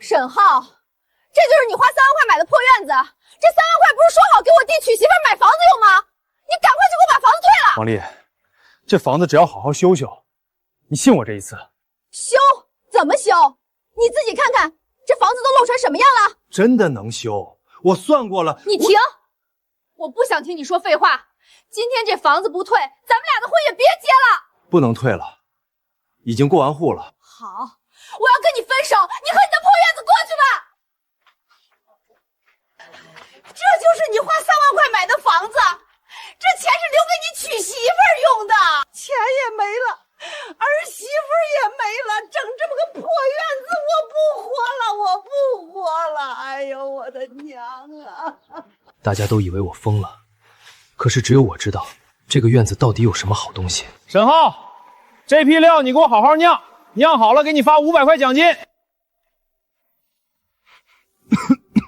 沈浩，这就是你花3万块买的破院子，这3万块不是说好给我弟娶媳妇买房子用吗？你赶快就给我把房子退了！王丽，这房子只要好好修修，你信我这一次。修？怎么修？你自己看看，这房子都漏成什么样了？真的能修，我算过了。你停！我不想听你说废话。今天这房子不退，咱们俩的婚也别结了。不能退了，已经过完户了。好，我要跟你分手，你和你的破院子过去吧。这就是你花3万块买的房子，这钱是留给你娶媳妇儿用的，钱也没了，儿媳妇儿也没了，整这么个破院子，我不活了。哎呦，我的娘啊！大家都以为我疯了，可是只有我知道这个院子到底有什么好东西。沈浩，这批料你给我好好酿，酿好了给你发500块奖金。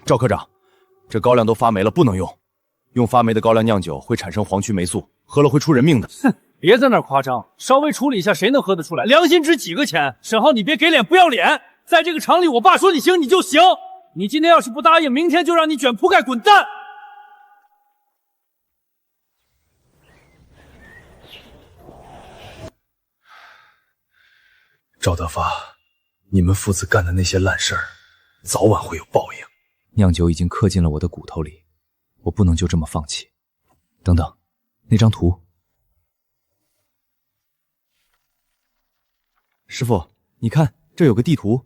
赵科长，这高粱都发霉了，不能用。用发霉的高粱酿酒会产生黄曲霉素，喝了会出人命的。哼，别在那儿夸张，稍微处理一下谁能喝得出来？良心值几个钱？沈浩，你别给脸不要脸！在这个厂里，我爸说你行你就行。你今天要是不答应，明天就让你卷铺盖滚蛋！赵德发，你们父子干的那些烂事儿，早晚会有报应。酿酒已经刻进了我的骨头里，我不能就这么放弃。等等，那张图。师傅，你看，这有个地图。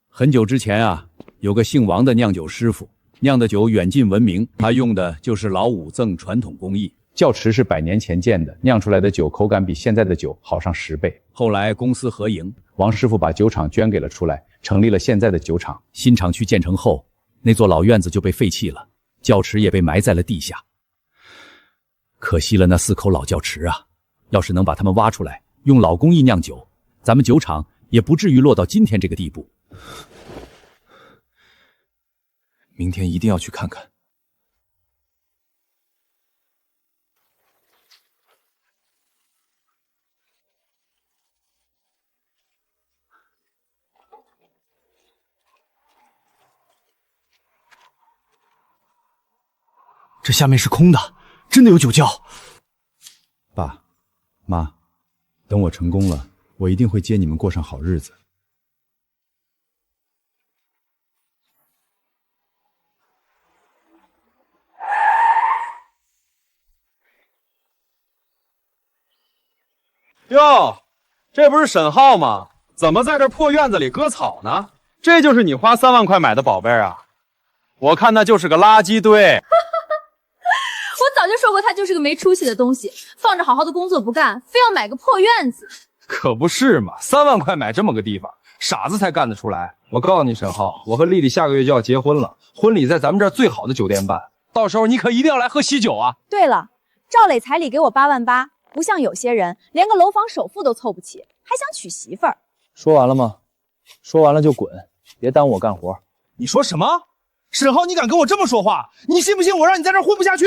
很久之前啊，有个姓王的酿酒师傅，酿的酒远近闻名，他用的就是老五赠传统工艺。窖池是100年前建的，酿出来的酒口感比现在的酒好上10倍。后来公私合营，王师傅把酒厂捐给了出来，成立了现在的酒厂。新厂区建成后，那座老院子就被废弃了，窖池也被埋在了地下。可惜了那4口老窖池啊！要是能把它们挖出来，用老工艺酿酒，咱们酒厂也不至于落到今天这个地步。明天一定要去看看。这下面是空的，真的有酒窖。爸妈，等我成功了，我一定会接你们过上好日子。哟，这不是沈浩吗？怎么在这破院子里割草呢？这就是你花3万块买的宝贝啊！我看那就是个垃圾堆。我早就说过他就是个没出息的东西，放着好好的工作不干，非要买个破院子。可不是嘛，3万块买这么个地方，傻子才干得出来。我告诉你，沈浩，我和丽丽下个月就要结婚了，婚礼在咱们这儿最好的酒店办，到时候你可一定要来喝喜酒啊！对了，赵磊彩礼给我8万8，不像有些人连个楼房首付都凑不齐，还想娶媳妇儿。说完了吗？说完了就滚，别耽误我干活。你说什么？沈浩，你敢跟我这么说话？你信不信我让你在这儿混不下去？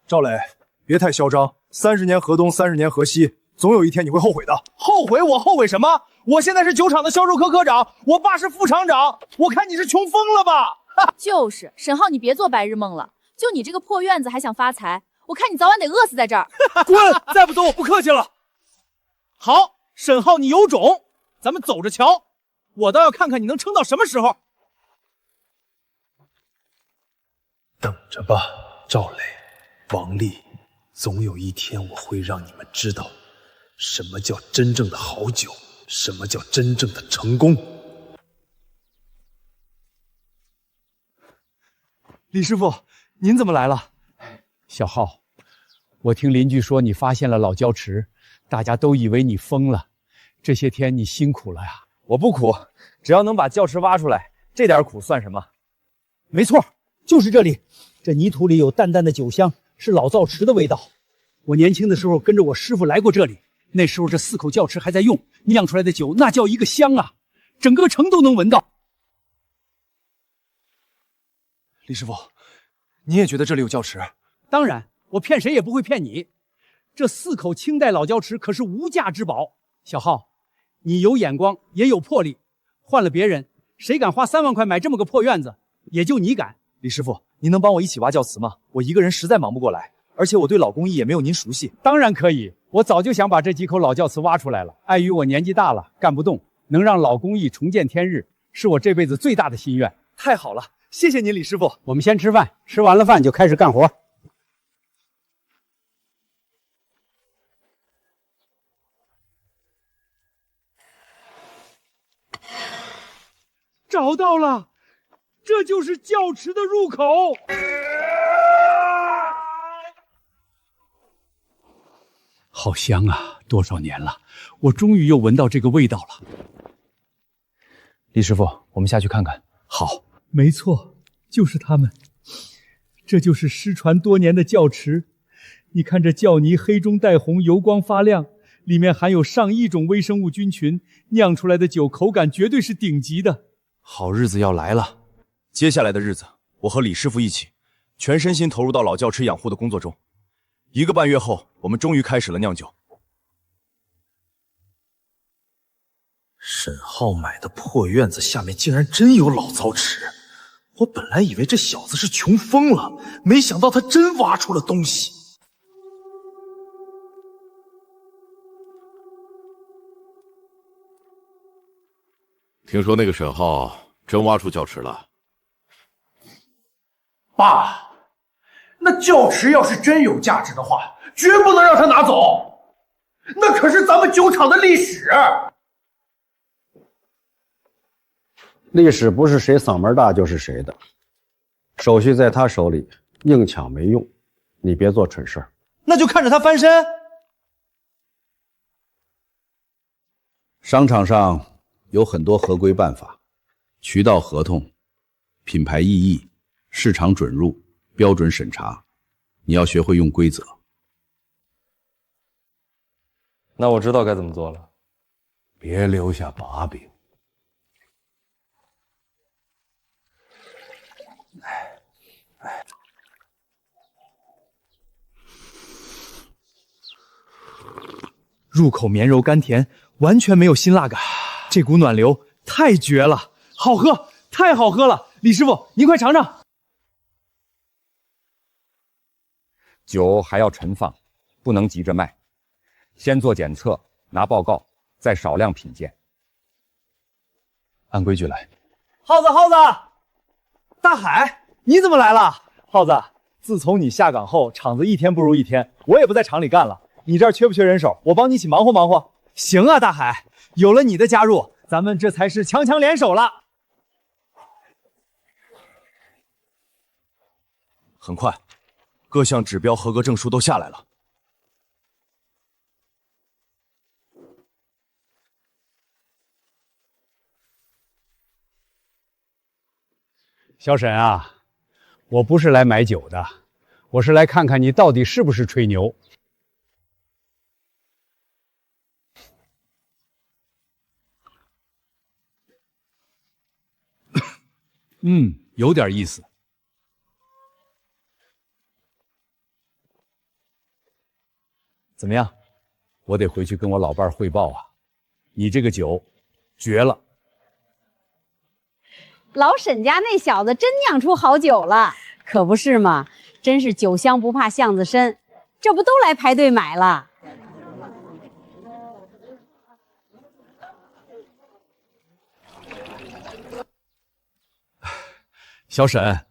赵磊，别太嚣张，30年河东，30年河西，总有一天你会后悔的。后悔？我后悔什么？我现在是酒厂的销售科科长，我爸是副厂长，我看你是穷疯了吧？就是沈浩，你别做白日梦了，就你这个破院子还想发财，我看你早晚得饿死在这儿。滚！再不走我不客气了。好，沈浩，你有种，咱们走着瞧，我倒要看看你能撑到什么时候。等着吧，赵磊、王丽，总有一天我会让你们知道，什么叫真正的好酒，什么叫真正的成功。李师傅，您怎么来了？小浩，我听邻居说你发现了老窖池，大家都以为你疯了。这些天你辛苦了呀。我不苦，只要能把窖池挖出来，这点苦算什么？没错，就是这里，这泥土里有淡淡的酒香，是老窖池的味道。我年轻的时候跟着我师傅来过这里，那时候这4口窖池还在用，酿出来的酒那叫一个香啊，整个城都能闻到。李师傅，你也觉得这里有窖池？当然，我骗谁也不会骗你。这4口清代老窖池可是无价之宝。小浩，你有眼光也有魄力，换了别人，谁敢花3万块买这么个破院子？也就你敢。李师傅，您能帮我一起挖教祠吗？我一个人实在忙不过来，而且我对老工艺也没有您熟悉。当然可以，我早就想把这几口老教祠挖出来了。碍于我年纪大了，干不动，能让老工艺重见天日，是我这辈子最大的心愿。太好了，谢谢您，李师傅。我们先吃饭，吃完了饭就开始干活。找到了，这就是教池的入口。好香啊！多少年了，我终于又闻到这个味道了。李师傅，我们下去看看。好，没错，就是他们。这就是失传多年的教池。你看这教泥黑中带红，油光发亮，里面含有上亿种微生物菌群，酿出来的酒口感绝对是顶级的。好日子要来了，接下来的日子，我和李师傅一起，全身心投入到老教池养护的工作中。1个半月后，我们终于开始了酿酒。沈浩买的破院子下面竟然真有老糟池，我本来以为这小子是穷疯了，没想到他真挖出了东西。听说那个沈浩真挖出教池了。爸，那教池要是真有价值的话，绝不能让他拿走，那可是咱们酒厂的历史。历史不是谁嗓门大就是谁的，手续在他手里，硬抢没用，你别做蠢事儿。那就看着他翻身。商场上有很多合规办法，渠道合同、品牌异议、市场准入、标准审查，你要学会用规则。那我知道该怎么做了。别留下把柄。入口绵柔甘甜，完全没有辛辣感，这股暖流太绝了，好喝，太好喝了！李师傅，您快尝尝。酒还要陈放，不能急着卖，先做检测，拿报告，再少量品鉴。按规矩来。耗子，大海，你怎么来了？耗子，自从你下岗后，厂子一天不如一天，我也不在厂里干了。你这儿缺不缺人手？我帮你一起忙活忙活。行啊，大海，有了你的加入，咱们这才是强强联手了。很快，各项指标合格证书都下来了。小沈啊，我不是来买酒的，我是来看看你到底是不是吹牛。有点意思。怎么样？我得回去跟我老伴儿汇报啊。你这个酒，绝了！老沈家那小子真酿出好酒了，可不是嘛？真是酒香不怕巷子深，这不都来排队买了？小沈，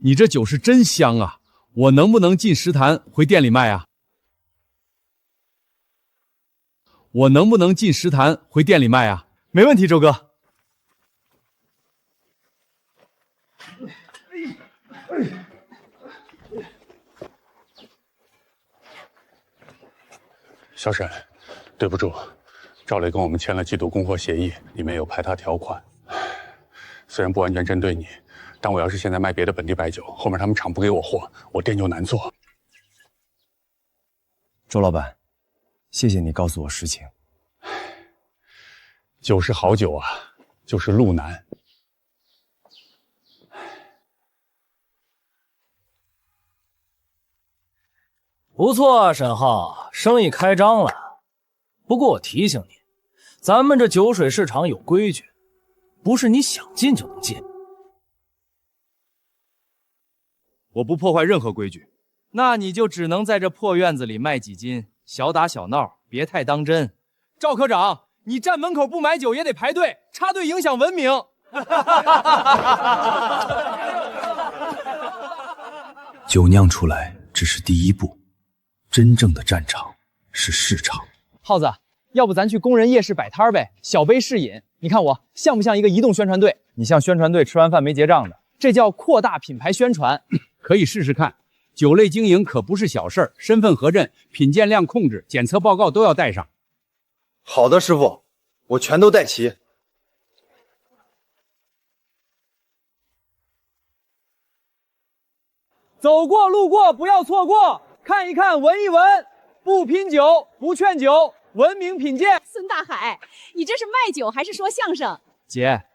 你这酒是真香啊！我能不能进食坛回店里卖啊？我能不能进食坛回店里卖啊？没问题，周哥。小沈，对不住，赵磊跟我们签了缉毒供货协议，里面有排他条款。虽然不完全针对你，但我要是现在卖别的本地白酒，后面他们厂不给我货，我店就难做。周老板，谢谢你告诉我实情。酒是好酒啊，就是路难。不错，沈浩，生意开张了。不过我提醒你，咱们这酒水市场有规矩，不是你想进就能进。我不破坏任何规矩，那你就只能在这破院子里卖几斤，小打小闹，别太当真。赵科长，你站门口不买酒也得排队，插队影响文明。酒酿出来只是第一步，真正的战场是市场。耗子，要不咱去工人夜市摆摊呗，小杯试饮。你看我像不像一个移动宣传队？你像宣传队吃完饭没结账的，这叫扩大品牌宣传。可以试试看。酒类经营可不是小事儿，身份核认、品鉴量控制、检测报告都要带上。好的，师傅，我全都带齐。走过路过不要错过，看一看闻一闻，不拼酒不劝酒，文明品鉴。孙大海，你这是卖酒还是说相声？姐，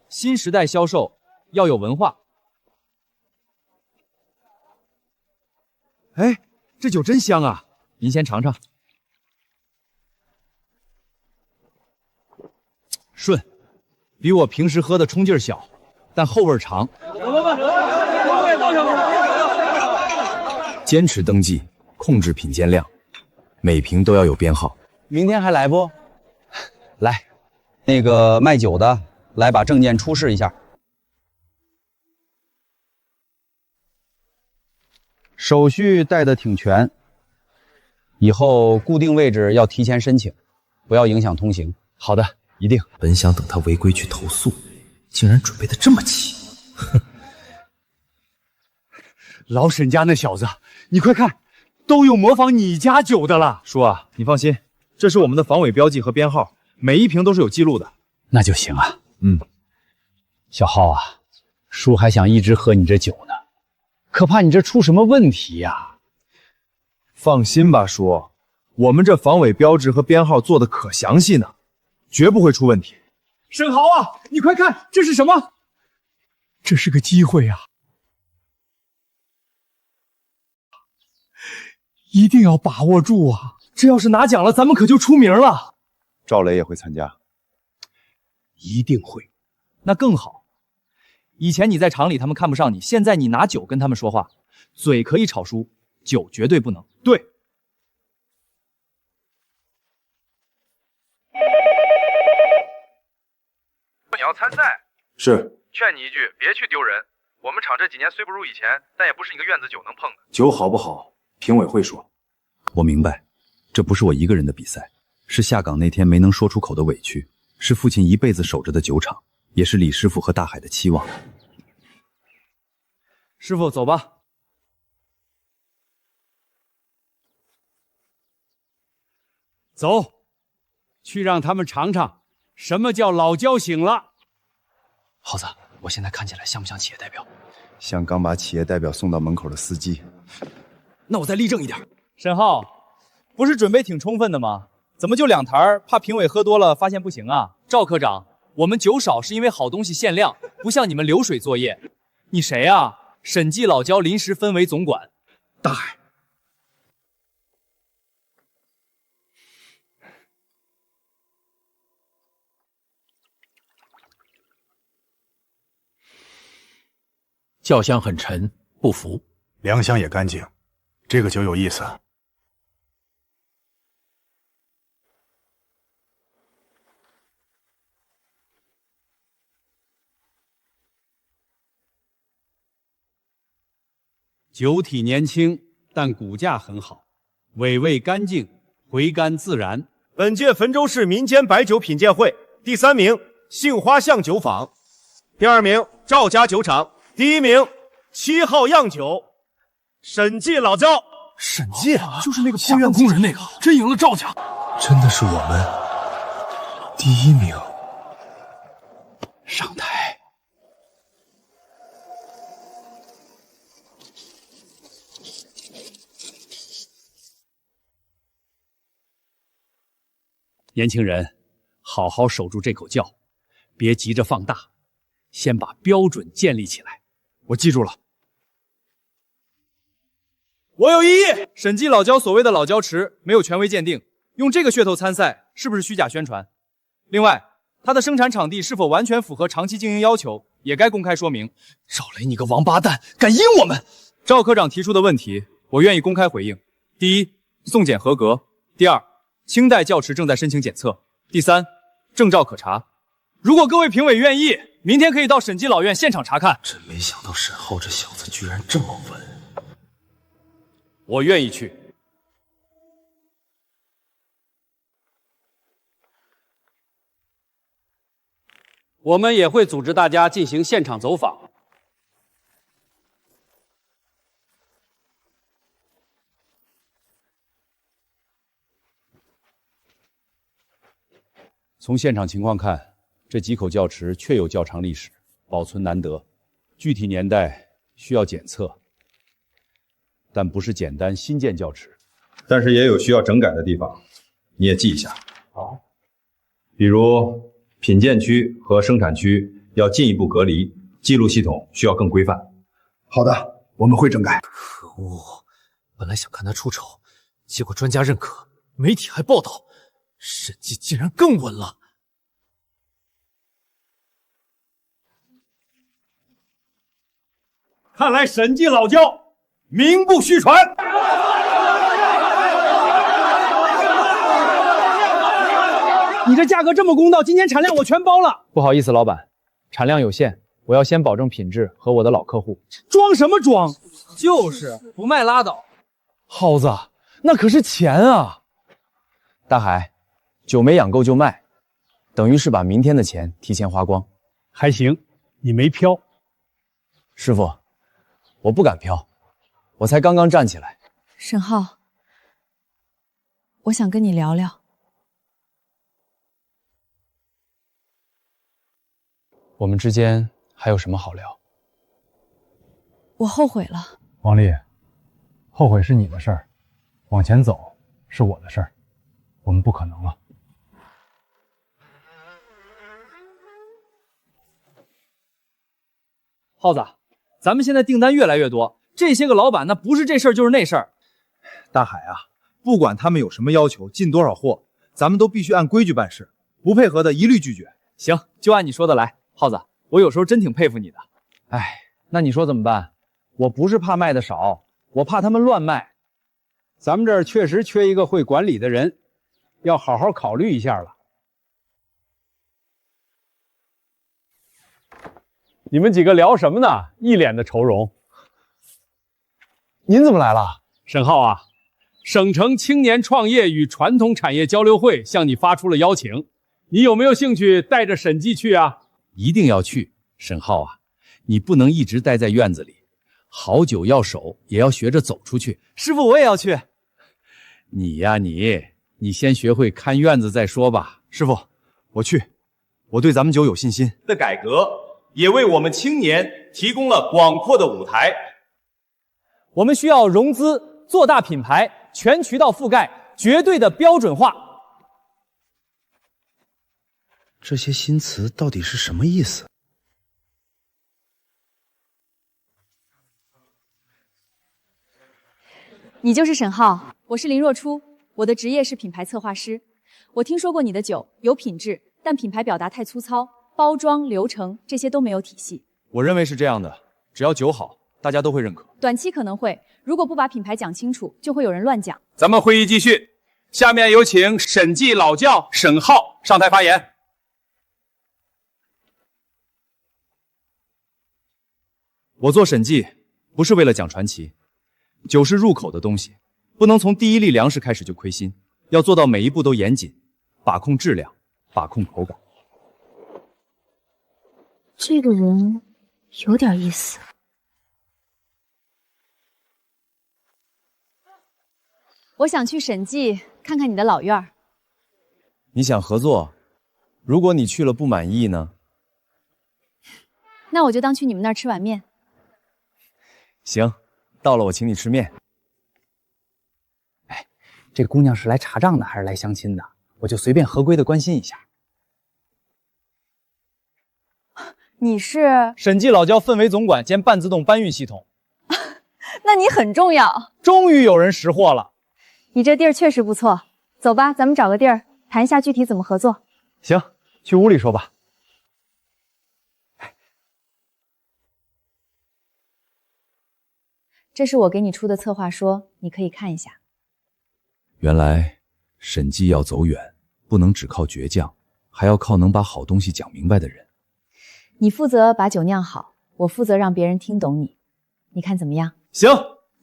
新时代销售要有文化。哎，这酒真香啊！您先尝尝。顺，比我平时喝的冲劲儿小，但后味长。坚持登记，控制品鉴量，每瓶都要有编号。明天还来不？来，那个卖酒的，来把证件出示一下。手续带得挺全，以后固定位置要提前申请，不要影响通行。好的，一定。本想等他违规去投诉，竟然准备的这么齐。哼！老沈家那小子，你快看，都有模仿你家酒的了。叔啊，你放心，这是我们的防伪标记和编号，每一瓶都是有记录的。那就行啊。小浩啊，叔还想一直喝你这酒呢。可怕你这出什么问题呀？放心吧，叔，我们这防伪标志和编号做的可详细呢，绝不会出问题。沈豪啊，你快看，这是什么？这是个机会啊！一定要把握住啊！这要是拿奖了，咱们可就出名了。赵雷也会参加，一定会。那更好。以前你在厂里他们看不上你，现在你拿酒跟他们说话，嘴可以吵输，酒绝对不能。对。你要参赛？是。劝你一句，别去丢人。我们厂这几年虽不如以前，但也不是你个院子酒能碰的。酒好不好，评委会说。我明白，这不是我一个人的比赛，是下岗那天没能说出口的委屈，是父亲一辈子守着的酒厂，也是李师傅和大海的期望。师傅，走吧。走，去让他们尝尝什么叫老交醒了。耗子，我现在看起来像不像企业代表？像刚把企业代表送到门口的司机。那我再立正一点。沈浩，不是准备挺充分的吗？怎么就2坛？怕评委喝多了发现不行啊？赵科长，我们酒少是因为好东西限量，不像你们流水作业。你谁啊？审计老焦临时分为总管。大海。窖香很沉，不服。良香也干净，这个酒有意思。酒体年轻，但骨架很好，尾味干净，回甘自然。本届汾州市民间白酒品鉴会第3名杏花巷酒坊，第2名赵家酒厂，第1名7号样酒，审计老焦。审计就是那个破院工人那个，真赢了赵家。真的是我们第1名。上台。年轻人，好好守住这口窖，别急着放大，先把标准建立起来。我记住了。我有异议，审计老焦所谓的老焦池没有权威鉴定，用这个噱头参赛是不是虚假宣传？另外，它的生产场地是否完全符合长期经营要求，也该公开说明。赵雷，你个王八蛋，敢阴我们！赵科长提出的问题，我愿意公开回应。第一，送检合格；第二，清代教池正在申请检测；第三，证照可查。如果各位评委愿意，明天可以到审计老院现场查看。真没想到沈浩这小子居然这么稳。我愿意去。我们也会组织大家进行现场走访。从现场情况看，这几口窖池确有较长历史，保存难得，具体年代需要检测，但不是简单新建窖池。但是也有需要整改的地方，你也记一下。好，比如品鉴区和生产区要进一步隔离，记录系统需要更规范。好的，我们会整改。可恶，本来想看他出丑，结果专家认可，媒体还报道，审计竟然更稳了。看来审计老窖名不虚传。你这价格这么公道，今天产量我全包了。不好意思，老板，产量有限，我要先保证品质和我的老客户。装什么装？就是不卖拉倒。耗子，那可是钱啊！大海，酒没养够就卖，等于是把明天的钱提前花光。还行，你没飘。师傅，我不敢飘，我才刚刚站起来。沈浩，我想跟你聊聊。我们之间还有什么好聊？我后悔了。王丽，后悔是你的事儿，往前走是我的事儿，我们不可能了。耗子，咱们现在订单越来越多，这些个老板那不是这事儿就是那事儿。大海啊，不管他们有什么要求，进多少货，咱们都必须按规矩办事，不配合的一律拒绝。行，就按你说的来。耗子，我有时候真挺佩服你的。哎，那你说怎么办？我不是怕卖的少，我怕他们乱卖。咱们这儿确实缺一个会管理的人，要好好考虑一下了。你们几个聊什么呢？一脸的愁容。您怎么来了？沈浩啊，省城青年创业与传统产业交流会向你发出了邀请，你有没有兴趣带着审计去啊？一定要去，沈浩啊，你不能一直待在院子里，好酒要守，也要学着走出去。师傅，我也要去。你呀你先学会看院子再说吧。师傅，我去，我对咱们酒有信心。的改革也为我们青年提供了广阔的舞台。我们需要融资，做大品牌，全渠道覆盖，绝对的标准化。这些新词到底是什么意思？你就是沈浩，我是林若初，我的职业是品牌策划师。我听说过你的酒有品质，但品牌表达太粗糙，包装流程这些都没有体系。我认为是这样的，只要酒好，大家都会认可。短期可能会，如果不把品牌讲清楚，就会有人乱讲。咱们会议继续，下面有请审计老窖沈浩上台发言。我做审计不是为了讲传奇，酒是入口的东西，不能从第一粒粮食开始就亏心，要做到每一步都严谨，把控质量，把控口感。这个人有点意思。我想去审计看看你的老院儿。你想合作？如果你去了不满意呢？那我就当去你们那儿吃碗面。行，到了我请你吃面。哎，这个姑娘是来查账的还是来相亲的？我就随便合规的关心一下。你是审计老窖氛围总管兼半自动搬运系统。那你很重要。终于有人识货了。你这地儿确实不错，走吧，咱们找个地儿谈一下具体怎么合作。行，去屋里说吧。这是我给你出的策划说，你可以看一下。原来审计要走远，不能只靠倔强，还要靠能把好东西讲明白的人。你负责把酒酿好，我负责让别人听懂你，你看怎么样？行，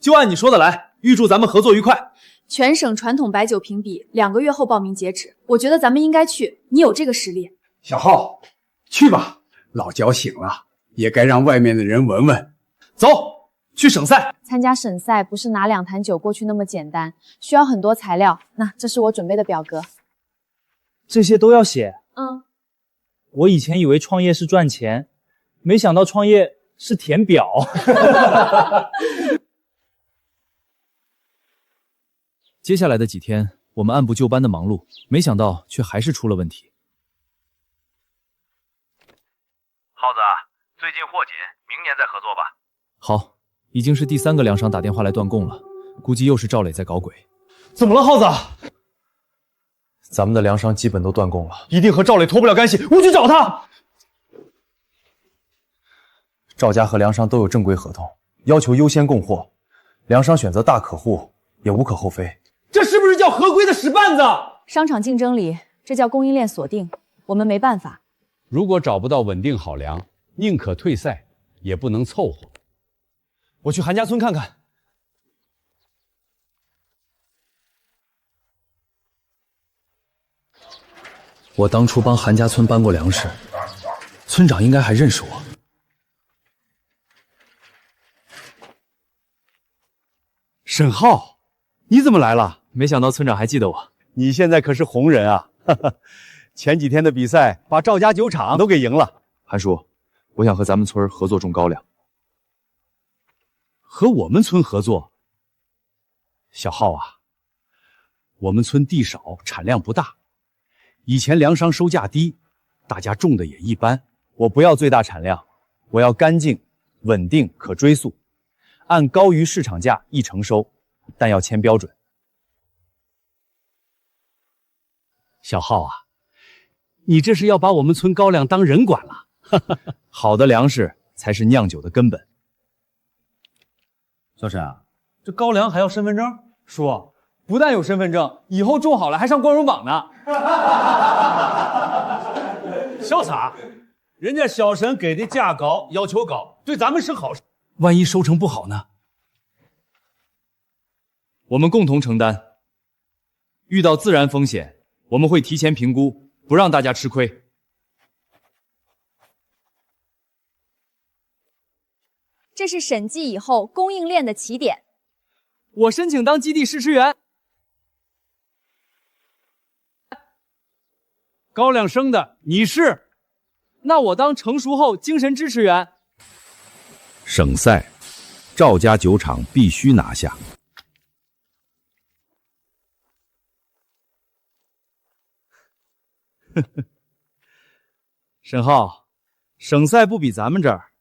就按你说的来，预祝咱们合作愉快。全省传统白酒评比2个月后报名截止，我觉得咱们应该去，你有这个实力。小浩，去吧，老焦醒了，也该让外面的人闻闻。走，去省赛。参加省赛不是拿2坛酒过去那么简单，需要很多材料。那这是我准备的表格。这些都要写？嗯。我以前以为创业是赚钱，没想到创业是填表。接下来的几天，我们按部就班的忙碌，没想到却还是出了问题。耗子，最近货紧，明年再合作吧。好，已经是第3个粮商打电话来断供了，估计又是赵磊在搞鬼。怎么了，耗子？咱们的粮商基本都断供了，一定和赵磊脱不了干系，我去找他。赵家和粮商都有正规合同，要求优先供货，粮商选择大客户也无可厚非。这是不是叫合规的使绊子？商场竞争里，这叫供应链锁定，我们没办法。如果找不到稳定好粮，宁可退赛，也不能凑合。我去韩家村看看。我当初帮韩家村搬过粮食，村长应该还认识我。沈浩，你怎么来了？没想到村长还记得我。你现在可是红人啊！前几天的比赛把赵家酒厂都给赢了。韩叔，我想和咱们村合作种高粱。和我们村合作？小浩啊，我们村地少，产量不大，以前粮商收价低，大家种的也一般。我不要最大产量，我要干净、稳定、可追溯，按高于市场价一成收，但要签标准。小浩啊，你这是要把我们村高粱当人管了？好的粮食才是酿酒的根本。小沈啊，这高粱还要身份证？叔，不但有身份证，以后种好了还上光荣榜呢。潇洒，人家小沈给的价高，要求高，对咱们是好事。万一收成不好呢？我们共同承担。遇到自然风险，我们会提前评估，不让大家吃亏。这是审计以后供应链的起点。我申请当基地试吃员。高粱生的你是？那我当成熟后精神支持员。省赛，赵家酒厂必须拿下。沈浩，省赛不比咱们这儿，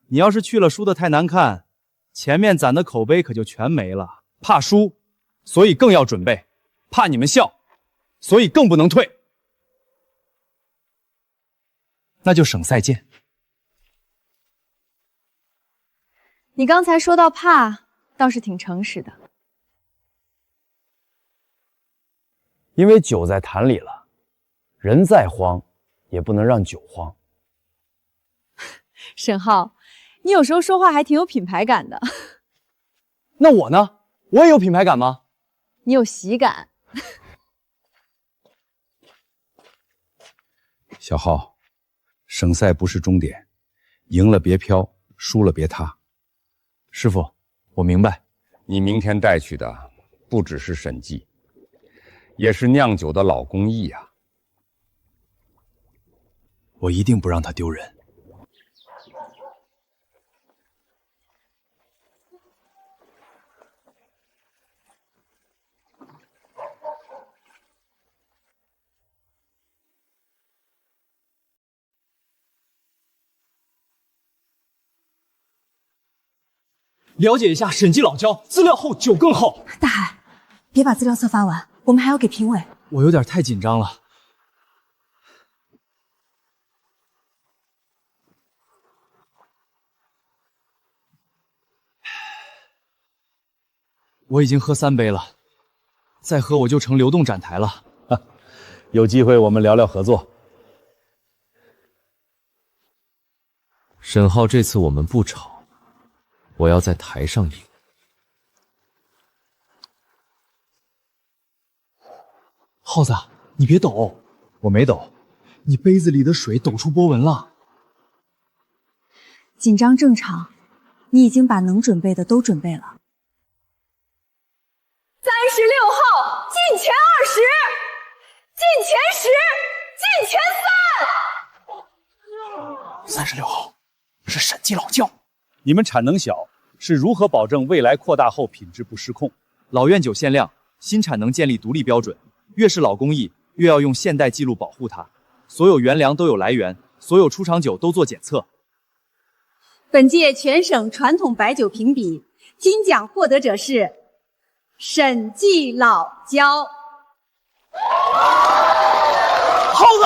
你要是去了输得太难看，前面攒的口碑可就全没了。怕输，所以更要准备；怕你们笑，所以更不能退。那就省赛见。你刚才说到怕，倒是挺诚实的。因为酒在坛里了，人再慌，也不能让酒慌。沈浩，你有时候说话还挺有品牌感的。那我呢？我也有品牌感吗？你有喜感。小浩，省赛不是终点，赢了别飘，输了别塌。师傅，我明白。你明天带去的不只是审计，也是酿酒的老工艺啊。我一定不让他丢人。了解一下审计老焦，资料厚，酒更厚。大海，别把资料册发完，我们还要给评委。我有点太紧张了。我已经喝3杯了，再喝我就成流动展台了。有机会我们聊聊合作。沈浩，这次我们不吵，我要在台上赢。耗子，你别抖。我没抖，你杯子里的水抖出波纹了。紧张正常，你已经把能准备的都准备了。36号进前20，进前10，进前3。36号是审计老窖。你们产能小，是如何保证未来扩大后品质不失控？老院酒限量，新产能建立独立标准，越是老工艺，越要用现代记录保护它。所有原粮都有来源，所有出厂酒都做检测。本届全省传统白酒评比金奖获得者是审计老窖。耗子，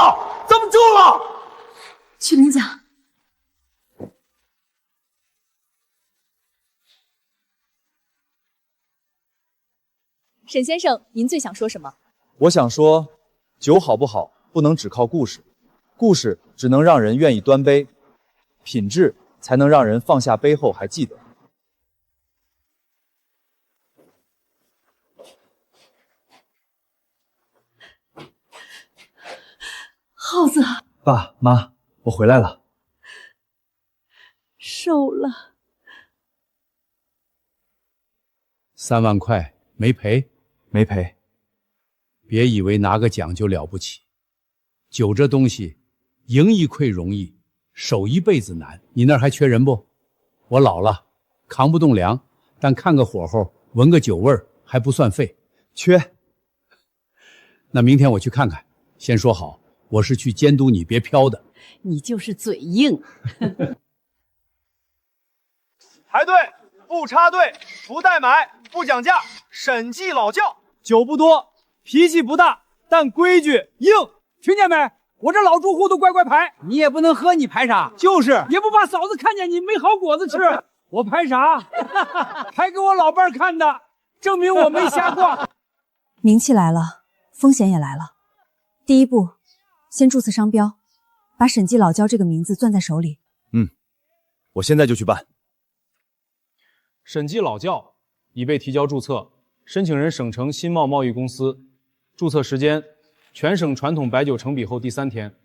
咱们中了！去领奖。沈先生，您最想说什么？我想说，酒好不好不能只靠故事，故事只能让人愿意端杯，品质才能让人放下杯后还记得。耗子，爸妈，我回来了。瘦了。3万块没赔？没赔。别以为拿个奖就了不起，酒这东西，赢一溃容易，守一辈子难。你那儿还缺人不？我老了，扛不动粮，但看个火候，闻个酒味儿还不算废。缺。那明天我去看看。先说好，我是去监督你别飘的。你就是嘴硬。排队，不插队，不代买，不讲价，审计老窖。酒不多，脾气不大，但规矩硬，听见没？我这老住户都乖乖排。你也不能喝，你排啥？就是也不怕嫂子看见你没好果子吃。我排啥？排给我老伴儿看的，证明我没瞎逛。名气来了，风险也来了。第一步，先注册商标，把审计老窖这个名字攥在手里。我现在就去办。审计老窖已被提交注册，申请人省城新茂贸易公司，注册时间全省传统白酒成比后第3天。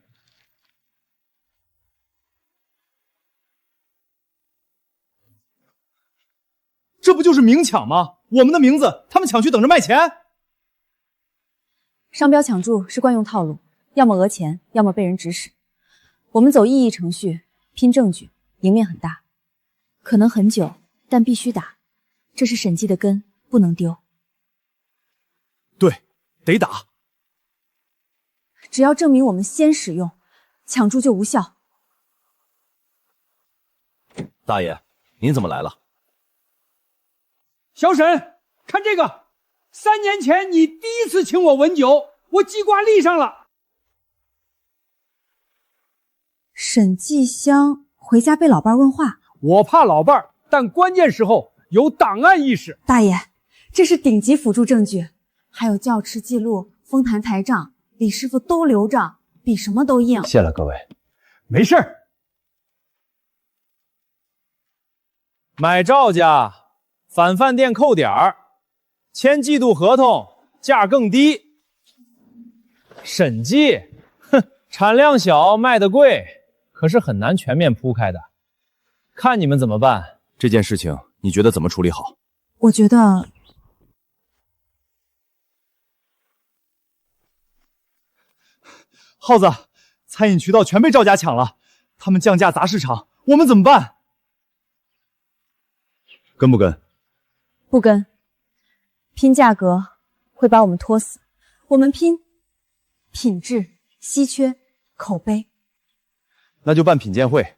这不就是明抢吗？我们的名字，他们抢去等着卖钱。商标抢注是惯用套路，要么讹钱，要么被人指使。我们走异议程序，拼证据，赢面很大，可能很久，但必须打。这是审计的根，不能丢。对，得打。只要证明我们先使用，抢注就无效。大爷，您怎么来了？小沈，看这个，3年前你第一次请我闻酒，我记挂历上了。沈继香回家被老伴问话，我怕老伴儿，但关键时候有档案意识。大爷，这是顶级辅助证据，还有窖池记录、丰坛台账，李师傅都留着，比什么都硬。谢了各位。没事儿。买赵家，返饭店扣点儿，签季度合同，价更低。审计，产量小，卖得贵，可是很难全面铺开的。看你们怎么办？这件事情你觉得怎么处理好？我觉得耗子，餐饮渠道全被赵家抢了，他们降价砸市场，我们怎么办？跟不跟？不跟，拼价格会把我们拖死。我们拼品质、稀缺、口碑。那就办品鉴会，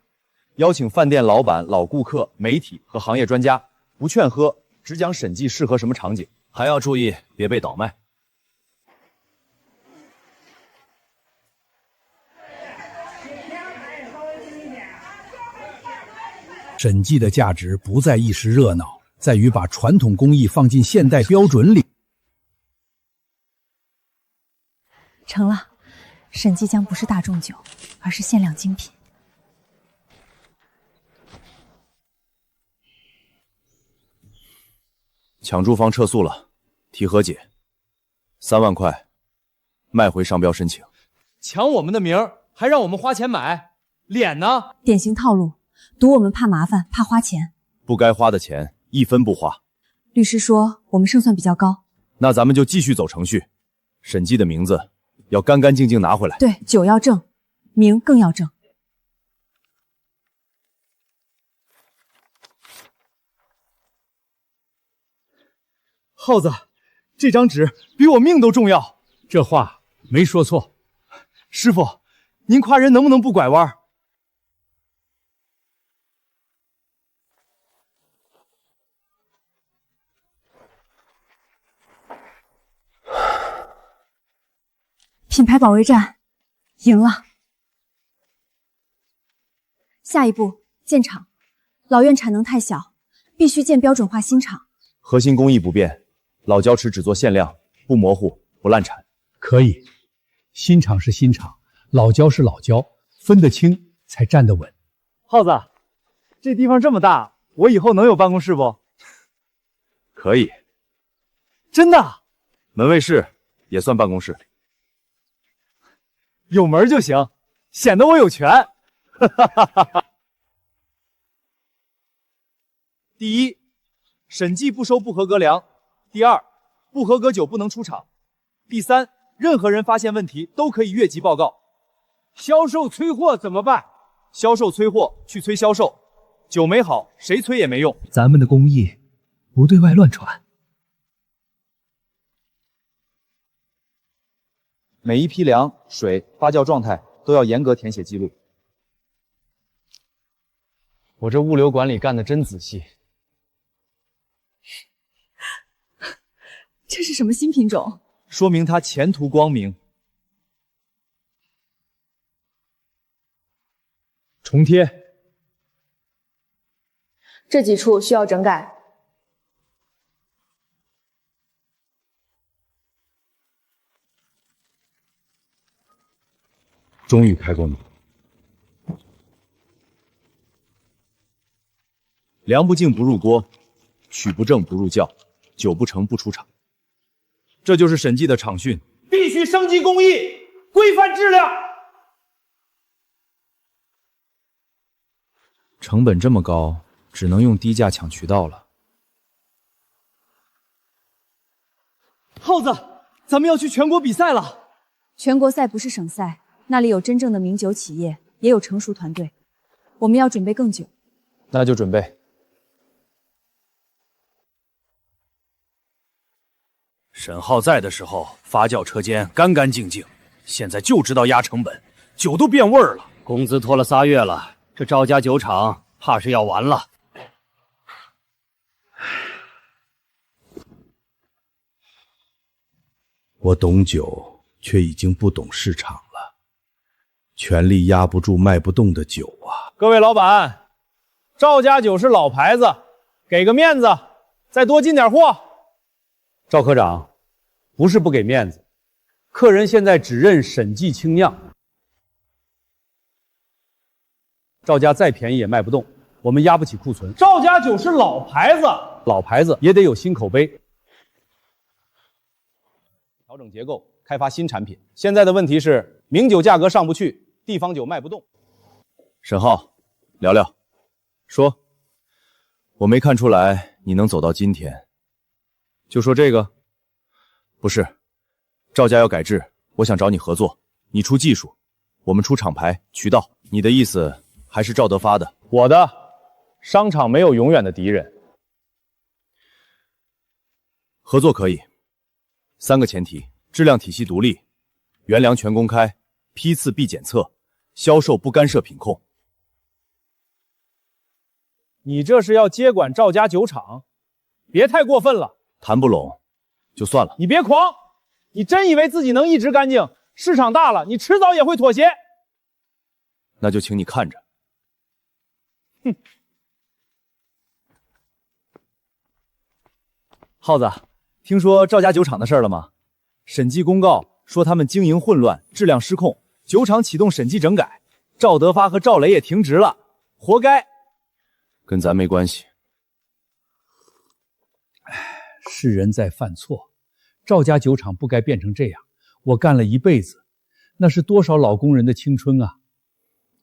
邀请饭店老板、老顾客、媒体和行业专家，不劝喝，只讲审计适合什么场景，还要注意别被倒卖。审计的价值不在一时热闹，在于把传统工艺放进现代标准里。成了，审计将不是大众酒，而是限量精品。抢住房撤诉了，提和解，3万块，卖回商标申请。抢我们的名儿，还让我们花钱买，脸呢？典型套路，赌我们怕麻烦，怕花钱。不该花的钱一分不花。律师说我们胜算比较高，那咱们就继续走程序，审计的名字要干干净净拿回来。对，酒要正，名更要正。耗子，这张纸比我命都重要。这话没说错。师傅，您夸人能不能不拐弯？品牌保卫战赢了。下一步建厂，老院产能太小，必须建标准化新厂。核心工艺不变，老胶池只做限量，不模糊，不滥产。可以，新厂是新厂，老胶是老胶，分得清才站得稳。耗子，这地方这么大，我以后能有办公室不？可以，真的。门卫室也算办公室。有门就行，显得我有权。第一，审计不收不合格粮；第二，不合格酒不能出厂；第三，任何人发现问题都可以越级报告。销售催货怎么办？销售催货去催销售，酒没好谁催也没用。咱们的工艺不对外乱传。每一批粮、水、发酵状态都要严格填写记录。我这物流管理干得真仔细。这是什么新品种？说明它前途光明。重贴。这几处需要整改。终于开过门。粮不净不入锅，曲不正不入窖，酒不成不出厂。这就是审计的厂训，必须升级工艺，规范质量。成本这么高，只能用低价抢渠道了。耗子，咱们要去全国比赛了。全国赛不是省赛，那里有真正的名酒企业，也有成熟团队。我们要准备更久。那就准备。沈浩在的时候，发酵车间干干净净，现在就知道压成本，酒都变味儿了。工资拖了3月了，这赵家酒厂怕是要完了。我懂酒，却已经不懂市场了。权力压不住卖不动的酒啊！各位老板，赵家酒是老牌子，给个面子，再多进点货。赵科长，不是不给面子，客人现在只认审计清酿，赵家再便宜也卖不动，我们压不起库存。赵家酒是老牌子，老牌子也得有新口碑。调整结构，开发新产品。现在的问题是，名酒价格上不去，地方酒卖不动。沈浩，聊聊，说，我没看出来你能走到今天。就说这个？不是，赵家要改制，我想找你合作，你出技术，我们出厂牌、渠道。你的意思还是赵德发的？我的。商场没有永远的敌人。合作可以，3个前提：质量体系独立，原粮全公开，批次必检测，销售不干涉品控。你这是要接管赵家酒厂？别太过分了。谈不拢就算了。你别狂，你真以为自己能一直干净？市场大了，你迟早也会妥协。那就请你看着。哼。耗子，听说赵家酒厂的事了吗？审计公告说他们经营混乱，质量失控，酒厂启动审计整改，赵德发和赵雷也停职了，活该。跟咱没关系。是人在犯错，赵家酒厂不该变成这样。我干了一辈子，那是多少老工人的青春啊！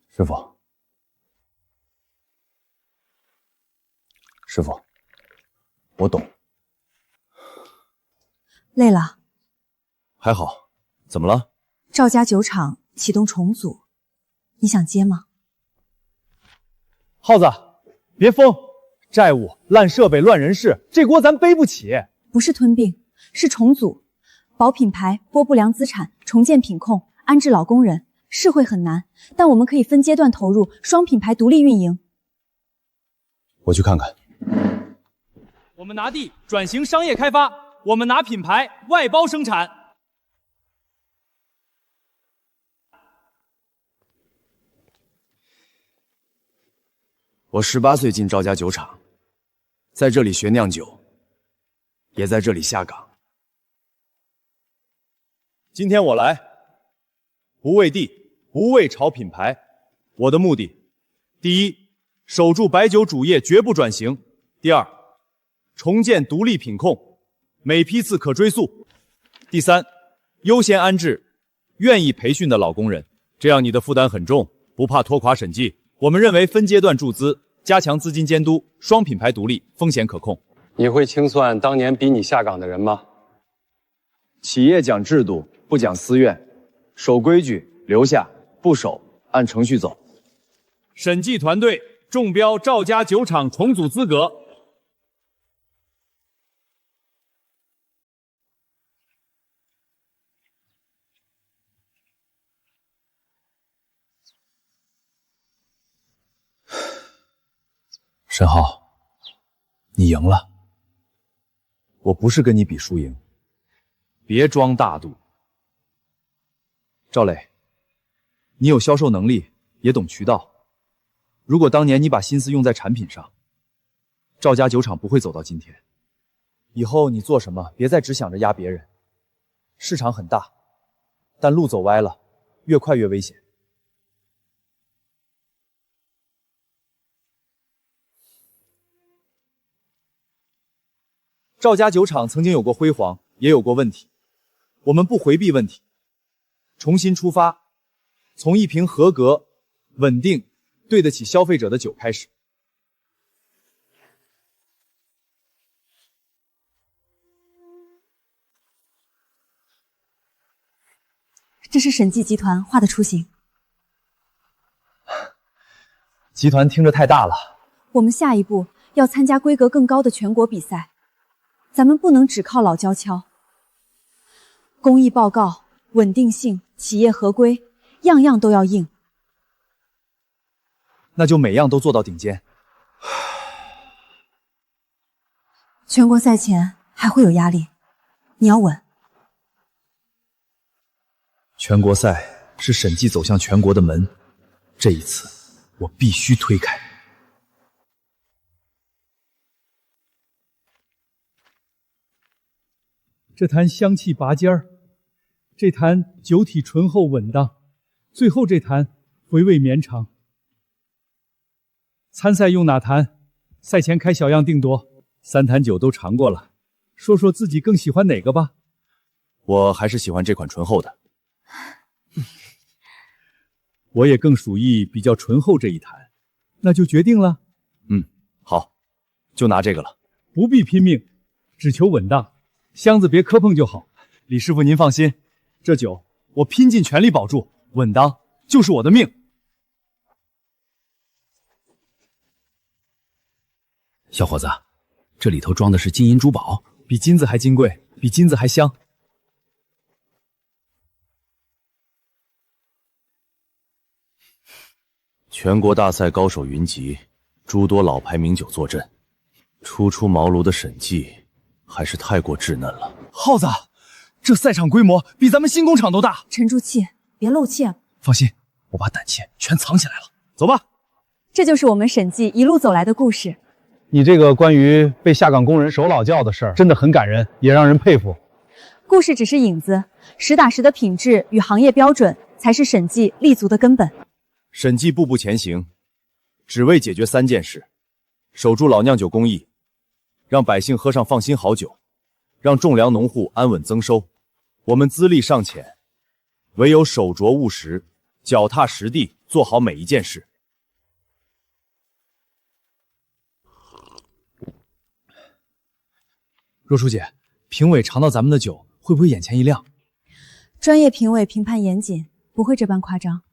师傅，师傅，我懂。累了。还好，怎么了？赵家酒厂启动重组，你想接吗？耗子，别疯！债务、烂设备、乱人事，这锅咱背不起。不是吞并，是重组，保品牌、拨不良资产、重建品控、安置老工人，是会很难，但我们可以分阶段投入，双品牌独立运营。我去看看。我们拿地转型商业开发，我们拿品牌外包生产。我18岁进赵家酒厂，在这里学酿酒，也在这里下岗。今天我来，不为地，不为炒品牌，我的目的，第一，守住白酒主业绝不转型；第二，重建独立品控，每批次可追溯；第三，优先安置愿意培训的老工人，这样你的负担很重，不怕拖垮审计。我们认为分阶段注资，加强资金监督，双品牌独立，风险可控。你会清算当年逼你下岗的人吗？企业讲制度，不讲私怨，守规矩留下，不守按程序走。审计团队中标赵家酒厂重组资格。沈浩，你赢了。我不是跟你比输赢，别装大度。赵磊，你有销售能力，也懂渠道。如果当年你把心思用在产品上，赵家酒厂不会走到今天。以后你做什么，别再只想着压别人。市场很大，但路走歪了，越快越危险。赵家酒厂曾经有过辉煌，也有过问题，我们不回避问题，重新出发，从一瓶合格、稳定、对得起消费者的酒开始。这是审计集团画的雏形。集团听着太大了。我们下一步要参加规格更高的全国比赛。咱们不能只靠老交敲，工艺报告、稳定性、企业合规，样样都要硬。那就每样都做到顶尖。全国赛前还会有压力，你要稳。全国赛是审计走向全国的门，这一次我必须推开。这坛香气拔尖儿，这坛酒体醇厚稳当，最后这坛回味绵长。参赛用哪坛？赛前开小样定夺，3坛酒都尝过了，说说自己更喜欢哪个吧。我还是喜欢这款醇厚的。我也更属意比较醇厚这一坛，那就决定了。好，就拿这个了。不必拼命，只求稳当。箱子别磕碰就好。李师傅您放心，这酒我拼尽全力保住，稳当就是我的命。小伙子，这里头装的是金银珠宝，比金子还金贵，比金子还香。全国大赛高手云集，诸多老牌名酒坐镇，初出茅庐的审计还是太过稚嫩了。耗子，这赛场规模比咱们新工厂都大。沉住气，别漏气啊！放心，我把胆怯全藏起来了。走吧。这就是我们审计一路走来的故事。你这个关于被下岗工人守老窖的事儿，真的很感人，也让人佩服。故事只是影子，实打实的品质与行业标准才是审计立足的根本。审计步步前行，只为解决3件事：守住老酿酒工艺，让百姓喝上放心好酒，让种粮农户安稳增收。我们资历尚浅，唯有手拙务实，脚踏实地，做好每一件事。若书姐，评委尝到咱们的酒，会不会眼前一亮？专业评委评判严谨，不会这般夸张。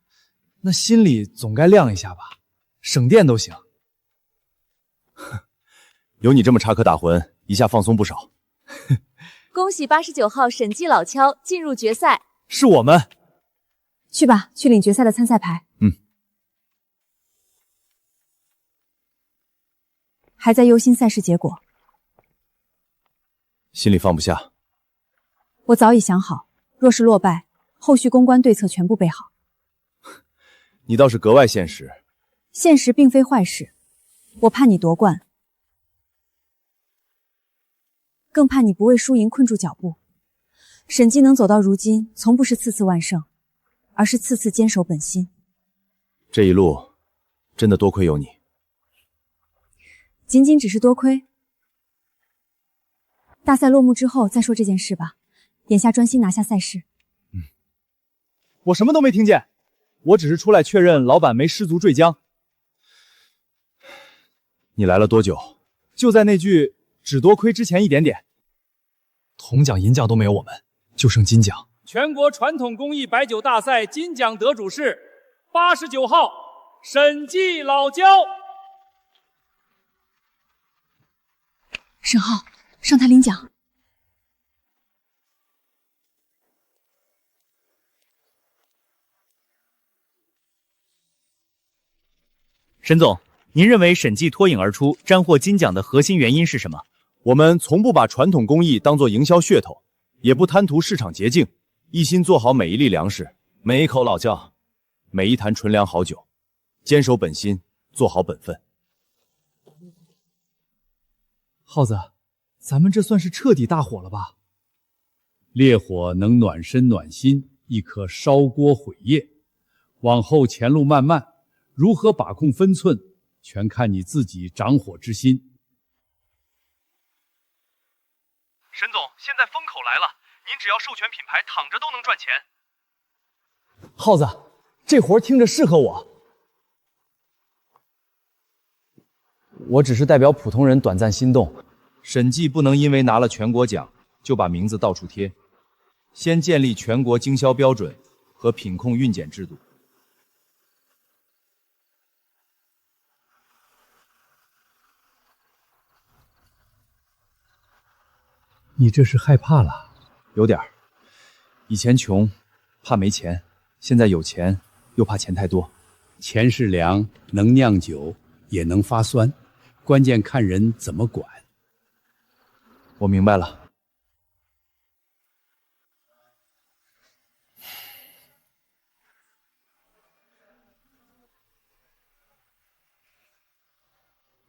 那心里总该亮一下吧，省电都行。有你这么插科打诨，一下放松不少。恭喜89号审计老敲进入决赛。是我们。去吧，去领决赛的参赛牌。还在忧心赛事结果。心里放不下。我早已想好，若是落败，后续公关对策全部备好。你倒是格外现实。现实并非坏事，我怕你夺冠，更怕你不为输赢困住脚步。审计能走到如今，从不是次次万胜，而是次次坚守本心。这一路真的多亏有你。仅仅只是多亏。大赛落幕之后再说这件事吧，眼下专心拿下赛事。我什么都没听见，我只是出来确认老板没失足坠江。你来了多久？就在那句只多亏之前一点点。铜奖银奖都没有我们，就剩金奖。全国传统工艺白酒大赛金奖得主是89号审计老焦。沈浩，上台领奖。沈总，您认为审计脱颖而出、沾获金奖的核心原因是什么？我们从不把传统工艺当作营销噱头，也不贪图市场捷径，一心做好每一粒粮食、每一口老窖、每一坛纯粮好酒，坚守本心，做好本分。耗子，咱们这算是彻底大火了吧？烈火能暖身暖心，亦可烧锅毁业。往后前路漫漫，如何把控分寸，全看你自己掌火之心。沈总，现在风口来了，您只要授权品牌，躺着都能赚钱。耗子，这活听着适合我。我只是代表普通人短暂心动。审计不能因为拿了全国奖就把名字到处贴，先建立全国经销标准和品控运检制度。你这是害怕了？有点儿。以前穷，怕没钱；现在有钱，又怕钱太多。钱是粮，能酿酒，也能发酸，关键看人怎么管。我明白了。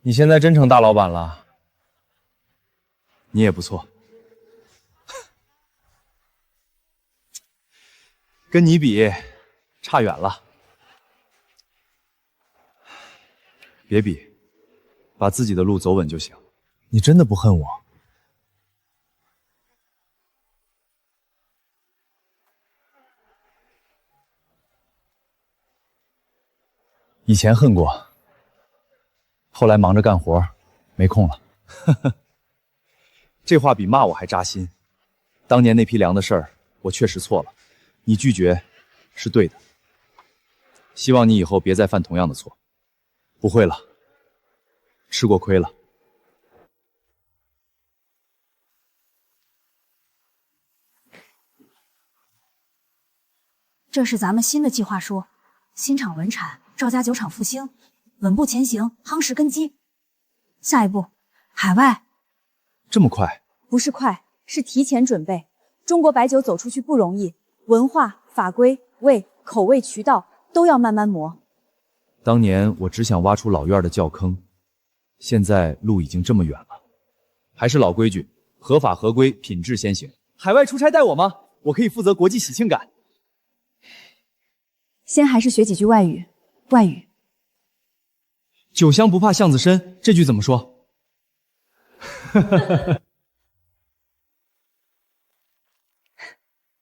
你现在真成大老板了。你也不错。跟你比，差远了。别比，把自己的路走稳就行。你真的不恨我？以前恨过，后来忙着干活，没空了。这话比骂我还扎心。当年那批粮的事儿，我确实错了。你拒绝是对的，希望你以后别再犯同样的错。不会了，吃过亏了。这是咱们新的计划书，新厂稳产，赵家酒厂复兴，稳步前行，夯实根基。下一步，海外。这么快？不是快，是提前准备。中国白酒走出去不容易。文化、法规、口味、渠道都要慢慢磨。当年我只想挖出老院的窖坑，现在路已经这么远了，还是老规矩，合法合规，品质先行。海外出差带我吗？我可以负责国际喜庆感。先还是学几句外语。外语。酒香不怕巷子深，这句怎么说？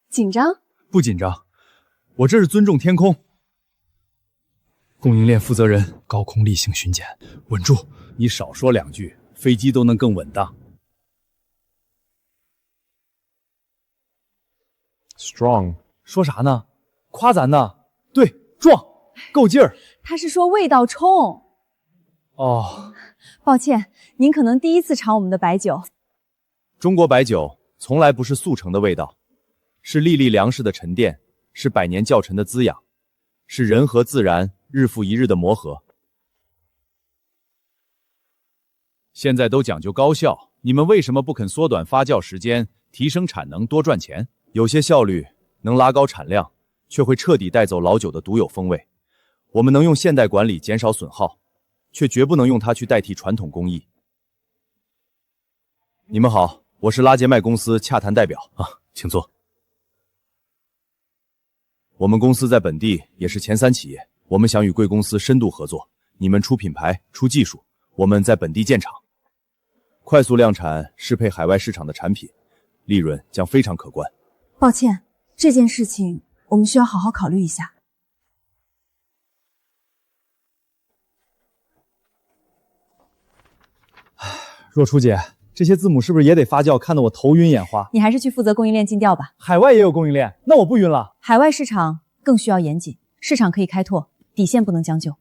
紧张？不紧张，我这是尊重天空。供应链负责人，高空例行巡检，稳住！你少说两句，飞机都能更稳当。Strong， 说啥呢？夸咱呢？对，壮，够劲儿。他是说味道冲。哦，抱歉，您可能第一次尝我们的白酒。中国白酒从来不是速成的味道，是粒粒粮食的沉淀，是百年窖陈的滋养，是人和自然日复一日的磨合。现在都讲究高效，你们为什么不肯缩短发酵时间，提升产能，多赚钱？有些效率能拉高产量，却会彻底带走老酒的独有风味。我们能用现代管理减少损耗，却绝不能用它去代替传统工艺。你们好，我是拉杰麦公司洽谈代表啊，请坐。我们公司在本地也是前3企业，我们想与贵公司深度合作，你们出品牌、出技术，我们在本地建厂，快速量产，适配海外市场的产品，利润将非常可观。抱歉，这件事情我们需要好好考虑一下。若初姐，这些字母是不是也得发酵，看得我头晕眼花？你还是去负责供应链尽调吧。海外也有供应链，那我不晕了。海外市场更需要严谨，市场可以开拓，底线不能将就。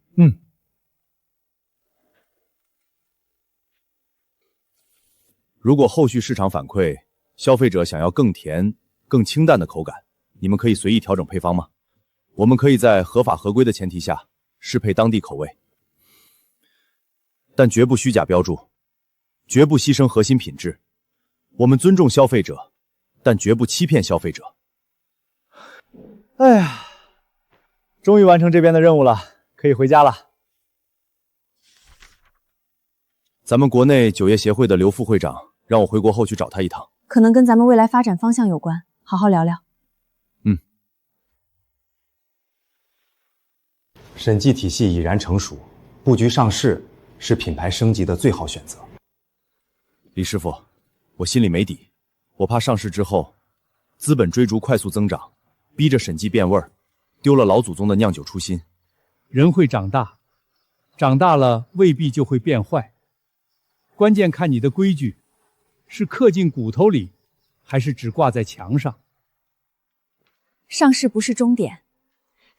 如果后续市场反馈，消费者想要更甜、更清淡的口感，你们可以随意调整配方吗？我们可以在合法合规的前提下，适配当地口味，但绝不虚假标注，绝不牺牲核心品质。我们尊重消费者，但绝不欺骗消费者。哎呀，终于完成这边的任务了，可以回家了。咱们国内酒业协会的刘副会长让我回国后去找他一趟，可能跟咱们未来发展方向有关，好好聊聊。审计体系已然成熟，布局上市是品牌升级的最好选择。李师傅，我心里没底，我怕上市之后，资本追逐快速增长，逼着审计变味儿，丢了老祖宗的酿酒初心。人会长大，长大了未必就会变坏，关键看你的规矩是刻进骨头里，还是只挂在墙上。上市不是终点，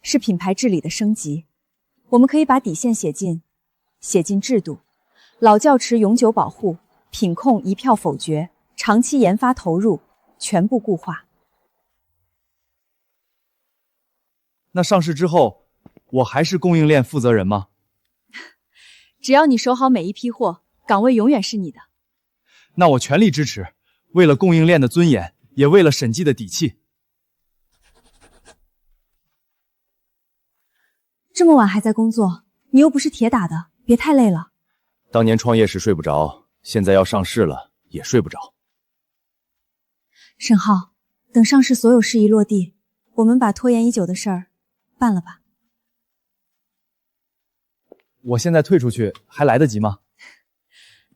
是品牌治理的升级。我们可以把底线写进制度，老窖池永久保护，品控一票否决，长期研发投入全部固化。那上市之后，我还是供应链负责人吗？只要你守好每一批货，岗位永远是你的。那我全力支持，为了供应链的尊严，也为了审计的底气。这么晚还在工作，你又不是铁打的，别太累了。当年创业时睡不着，现在要上市了也睡不着。沈浩，等上市所有事宜落地，我们把拖延已久的事儿办了吧。我现在退出去还来得及吗？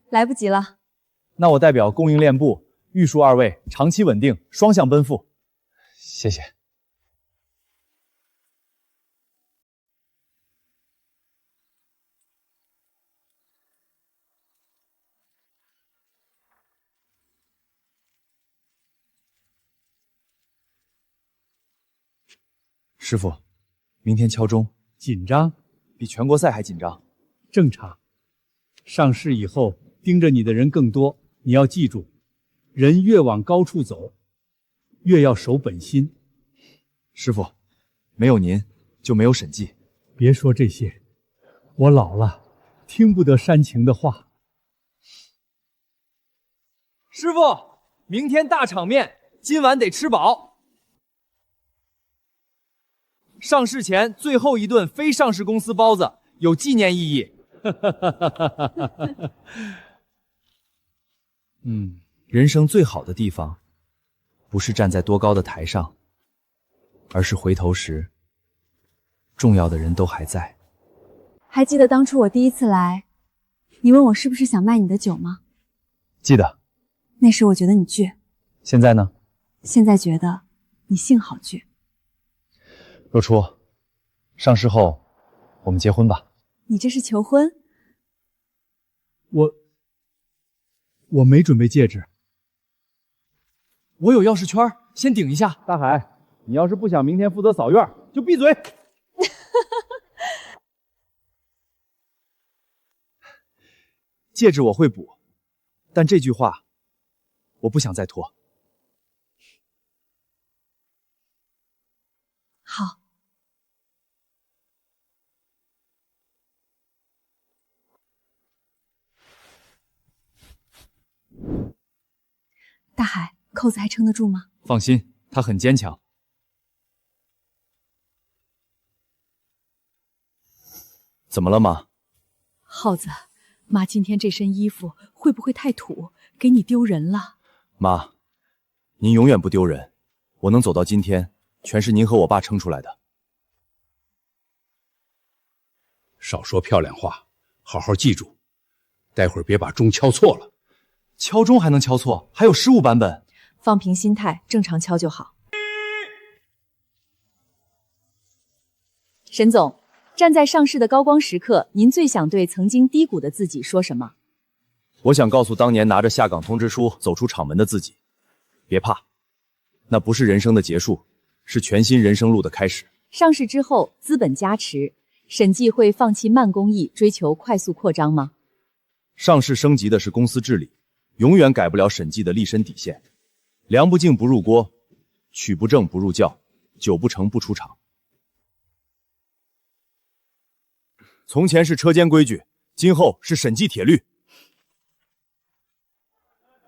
来不及了。那我代表供应链部预祝2位长期稳定，双向奔赴。谢谢。师傅，明天敲钟，紧张？比全国赛还紧张。正常。上市以后，盯着你的人更多，你要记住，人越往高处走，越要守本心。师傅，没有您就没有审计。别说这些，我老了，听不得煽情的话。师傅，明天大场面，今晚得吃饱。上市前最后一顿非上市公司包子，有纪念意义。人生最好的地方，不是站在多高的台上，而是回头时，重要的人都还在。还记得当初我第一次来，你问我是不是想卖你的酒吗？记得。那时我觉得你倔，现在呢？现在觉得你幸好倔。若初，上市后我们结婚吧。你这是求婚？我没准备戒指。我有钥匙圈，先顶一下。大海，你要是不想明天负责扫院，就闭嘴。戒指我会补，但这句话我不想再拖。好。大海，扣子还撑得住吗？放心，他很坚强。怎么了，妈？耗子，妈今天这身衣服会不会太土，给你丢人了？妈，您永远不丢人，我能走到今天，全是您和我爸撑出来的。少说漂亮话，好好记住，待会儿别把钟敲错了。敲钟还能敲错？还有失误版本。放平心态，正常敲就好。沈总，站在上市的高光时刻，您最想对曾经低谷的自己说什么？我想告诉当年拿着下岗通知书走出厂门的自己，别怕，那不是人生的结束，是全新人生路的开始。上市之后，资本加持，审计会放弃慢工艺，追求快速扩张吗？上市升级的是公司治理，永远改不了审计的立身底线。粮不进不入锅，曲不正不入教，酒不成不出厂。从前是车间规矩，今后是审计铁律。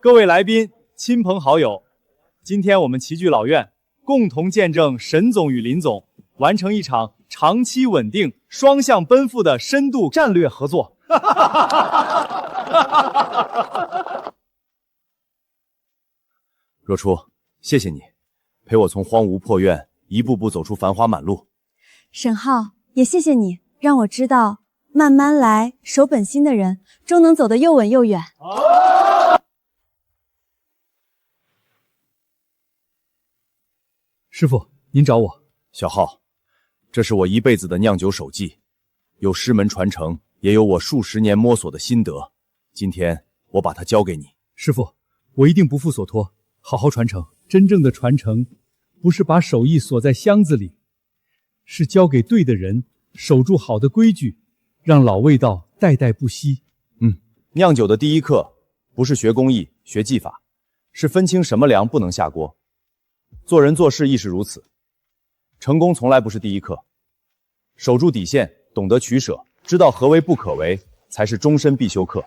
各位来宾、亲朋好友，今天我们齐聚老院，共同见证沈总与林总完成一场长期稳定、双向奔赴的深度战略合作。若初，谢谢你，陪我从荒芜破院一步步走出繁华满路。沈浩，也谢谢你，让我知道慢慢来、守本心的人，终能走得又稳又远。师傅，您找我。小浩，这是我一辈子的酿酒手记，有师门传承，也有我数十年摸索的心得。今天我把它交给你。师傅，我一定不负所托，好好传承。真正的传承，不是把手艺锁在箱子里，是交给对的人，守住好的规矩，让老味道代代不息。酿酒的第一课，不是学工艺、学技法，是分清什么粮不能下锅。做人做事亦是如此，成功从来不是第一课。守住底线，懂得取舍，知道何为不可为，才是终身必修课。